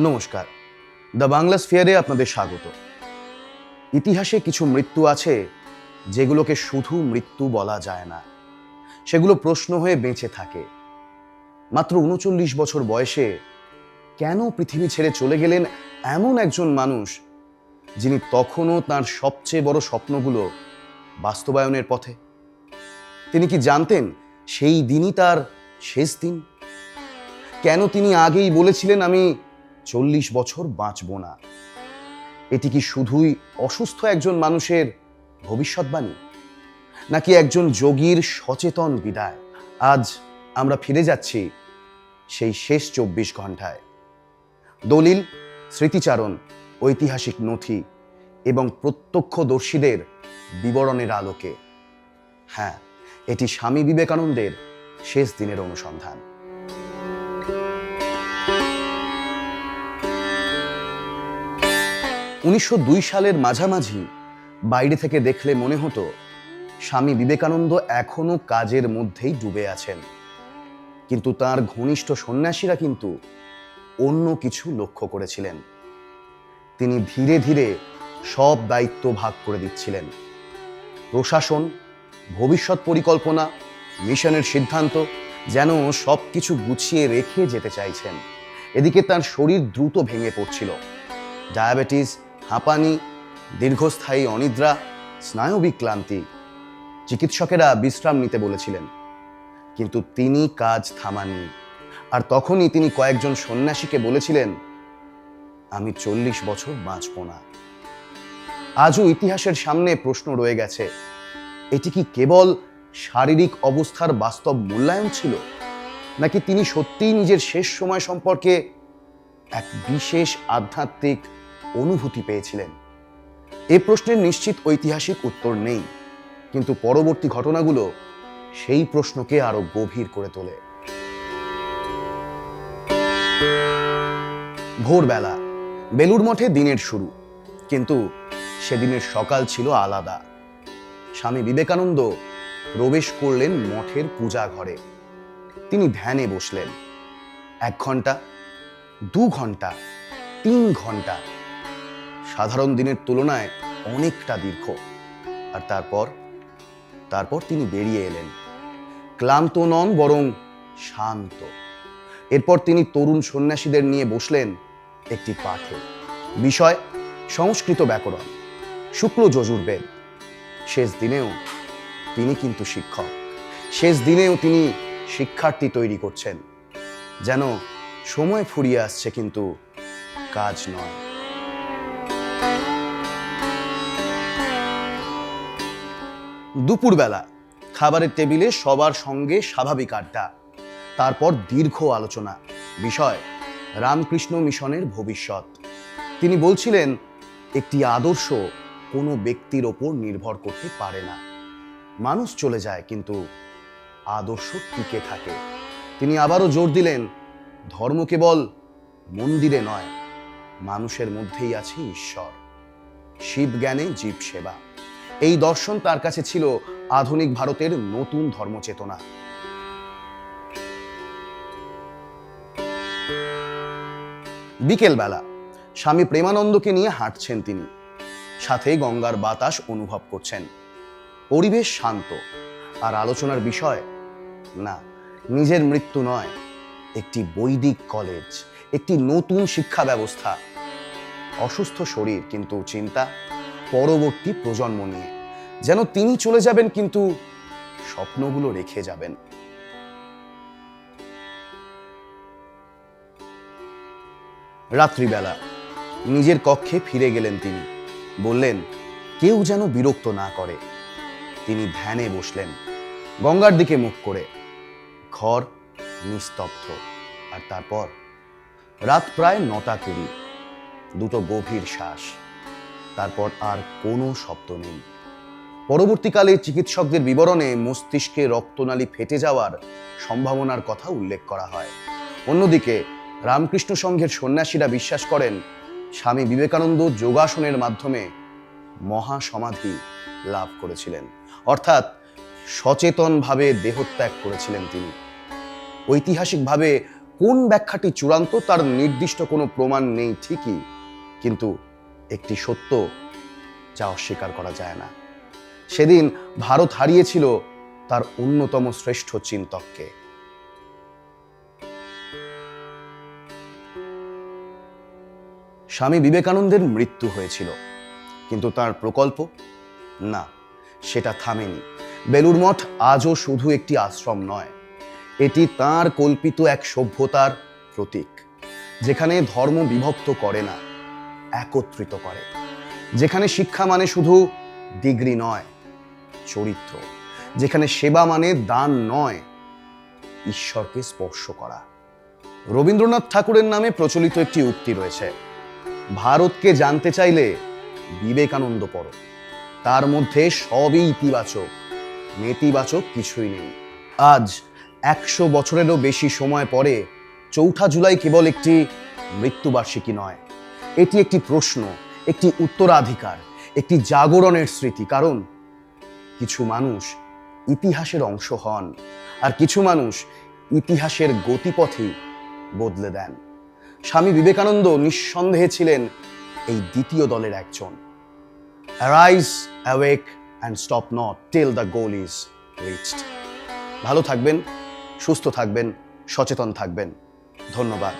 নমস্কার, দ্য বাংলা স্ফিয়ারে আপনাদের স্বাগত। ইতিহাসে কিছু মৃত্যু আছে যেগুলোকে শুধু মৃত্যু বলা যায় না, সেগুলো প্রশ্ন হয়ে বেঁচে থাকে। মাত্র ৩৯ বছর বয়সে কেন পৃথিবী ছেড়ে চলে গেলেন এমন একজন মানুষ, যিনি তখনও তার সবচেয়ে বড় স্বপ্নগুলো বাস্তবায়নের পথে? তিনি কি জানতেন সেই দিনই তার শেষ দিন? কেন তিনি আগেই বলেছিলেন, আমি ৪০ বছর বাঁচব না? এটি কি শুধুই অসুস্থ একজন মানুষের ভবিষ্যৎবাণী, নাকি একজন যোগীর সচেতন বিদায়? আজ আমরা ফিরে যাচ্ছি সেই শেষ ২৪ ঘন্টায়। দলিল, স্মৃতিচারণ, ঐতিহাসিক নথি এবং প্রত্যক্ষদর্শীদের বিবরণের আলোকে। হ্যাঁ, এটি স্বামী বিবেকানন্দের শেষ দিনের অনুসন্ধান। ১৯০২ সালের মাঝামাঝি বাইরে থেকে দেখলে মনে হতো স্বামী বিবেকানন্দ এখনো কাজের মধ্যেই ডুবে আছেন, কিন্তু তার ঘনিষ্ঠ সন্ন্যাসীরা কিন্তু অন্য কিছু লক্ষ্য করেছিলেন। তিনি ধীরে ধীরে সব দায়িত্ব ভাগ করে দিচ্ছিলেন। প্রশাসন, ভবিষ্যৎ পরিকল্পনা, মিশনের সিদ্ধান্ত, যেন সবকিছু গুছিয়ে রেখে যেতে চাইছেন। এদিকে তার শরীর দ্রুত ভেঙে পড়ছিল। ডায়াবেটিস, হাঁপানি, দীর্ঘস্থায়ী অনিদ্রা, স্নায়বিক ক্লান্তি। চিকিৎসকেরা বিশ্রাম নিতে বলেছিলেন, কিন্তু তিনি কাজ থামাননি। আর তখনই তিনি কয়েকজন সন্ন্যাসীকে বলেছিলেন, আমি ৪০ বছর বাঁচব না। আজও ইতিহাসের সামনে প্রশ্ন রয়ে গেছে, এটি কি কেবল শারীরিক অবস্থার বাস্তব মূল্যায়ন ছিল, নাকি তিনি সত্যিই নিজের শেষ সময় সম্পর্কে এক বিশেষ আধ্যাত্মিক অনুভূতি পেয়েছিলেন? এ প্রশ্নের নিশ্চিত ঐতিহাসিক উত্তর নেই, কিন্তু পরবর্তী ঘটনাগুলো সেই প্রশ্নকে আরো গভীর করে তোলে। ভোরবেলা বেলুড় মঠে দিনের শুরু, কিন্তু সেদিনের সকাল ছিল আলাদা। স্বামী বিবেকানন্দ প্রবেশ করলেন মঠের পূজা ঘরে। তিনি ধ্যানে বসলেন। ১ ঘন্টা, ২ ঘন্টা, ৩ ঘন্টা, সাধারণ দিনের তুলনায় অনেকটা দীর্ঘ। আর তারপর তিনি বেরিয়ে এলেন। ক্লান্ত নন, বরং শান্ত। এরপর তিনি তরুণ সন্ন্যাসীদের নিয়ে বসলেন একটি পাঠে। বিষয় সংস্কৃত ব্যাকরণ, শুক্ল যজুর্বেদ। শেষ দিনেও তিনি কিন্তু শিক্ষক। শেষ দিনেও তিনি শিক্ষার্থী তৈরি করছেন। যেন সময় ফুরিয়ে আসছে, কিন্তু কাজ নয়। দুপুরবেলা খাবারের টেবিলে সবার সঙ্গে স্বাভাবিক আড্ডা, তারপর দীর্ঘ আলোচনা। বিষয় রামকৃষ্ণ মিশনের ভবিষ্যৎ। তিনি বলছিলেন, একটি আদর্শ কোনো ব্যক্তির ওপর নির্ভর করতে পারে না। মানুষ চলে যায়, কিন্তু আদর্শ টিকে থাকে। তিনি আবারও জোর দিলেন, ধর্ম কেবল মন্দিরে নয়, মানুষের মধ্যেই আছে ঈশ্বর। শিব জ্ঞানে জীব সেবা, এই দর্শন তার কাছে ছিল আধুনিক ভারতের নতুন ধর্মচেতনা। বিকেলবেলা স্বামী প্রেমানন্দকে নিয়ে হাঁটছেন তিনি, সাথে গঙ্গার বাতাস অনুভব করছেন। পরিবেশ শান্ত, আর আলোচনার বিষয় না নিজের মৃত্যু নয়, একটি বৈদিক কলেজ, একটি নতুন শিক্ষা ব্যবস্থা। অসুস্থ শরীর, কিন্তু চিন্তা পরবর্তী প্রজন্ম নিয়ে। যেন তিনি চলে যাবেন, কিন্তু স্বপ্নগুলো রেখে যাবেন। রাত্রিবেলা নিজের কক্ষে ফিরে গেলেন তিনি। বললেন, কেউ যেন বিরক্ত না করে। তিনি ধ্যানে বসলেন, গঙ্গার দিকে মুখ করে। ঘর নিস্তব্ধ। আর তারপর রাত প্রায় ৯টা ২০। দুটো গভীর শ্বাস, তারপর আর কোনো শব্দ নেই। পরবর্তীকালে চিকিৎসকদের বিবরণে মস্তিষ্কে রক্তনালী ফেটে যাওয়ার সম্ভাবনার কথা উল্লেখ করা হয়। অন্যদিকে রামকৃষ্ণ সংঘের সন্ন্যাসীরা বিশ্বাস করেন, স্বামী বিবেকানন্দ যোগাসনের মাধ্যমে মহাসমাধি লাভ করেছিলেন, অর্থাৎ সচেতনভাবে দেহত্যাগ করেছিলেন তিনি। ঐতিহাসিকভাবে কোন ব্যাখ্যাটি চূড়ান্ত তার নির্দিষ্ট কোনো প্রমাণ নেই ঠিকই, কিন্তু একটি সত্য যা অস্বীকার করা যায় না। সেদিন ভারত হারিয়েছিল তার অন্যতম শ্রেষ্ঠ চিন্তককে। স্বামী বিবেকানন্দের মৃত্যু হয়েছিল, কিন্তু তার প্রকল্প না, সেটা থামেনি। বেলুড় মঠ আজও শুধু একটি আশ্রম নয়, এটি তার কল্পিত এক সভ্যতার প্রতীক, যেখানে ধর্ম বিভক্ত করে না, একত্রিত করে। যেখানে শিক্ষা মানে শুধু ডিগ্রি নয়, চরিত্র। যেখানে সেবা মানে দান নয়, ঈশ্বরকে স্পর্শ করা। রবীন্দ্রনাথ ঠাকুরের নামে প্রচলিত একটি উক্তি রয়েছে, ভারতকে জানতে চাইলে বিবেকানন্দ পড়ো। তার মধ্যে সবই ইতিবাচক, নেতিবাচক কিছুই নেই। আজ 100 বছরেরও বেশি সময় পরে 4 জুলাই কেবল একটি মৃত্যুবার্ষিকী নয়, এটি একটি প্রশ্ন, একটি উত্তরাধিকার, একটি জাগরণের স্মৃতি। কারণ কিছু মানুষ ইতিহাসের অংশ হন, আর কিছু মানুষ ইতিহাসের গতিপথই বদলে দেন। স্বামী বিবেকানন্দ নিঃসন্দেহে ছিলেন এই দ্বিতীয় দলের একজন। Arise, awake and stop not till the goal is reached. ভালো থাকবেন, সুস্থ থাকবেন, সচেতন থাকবেন। ধন্যবাদ।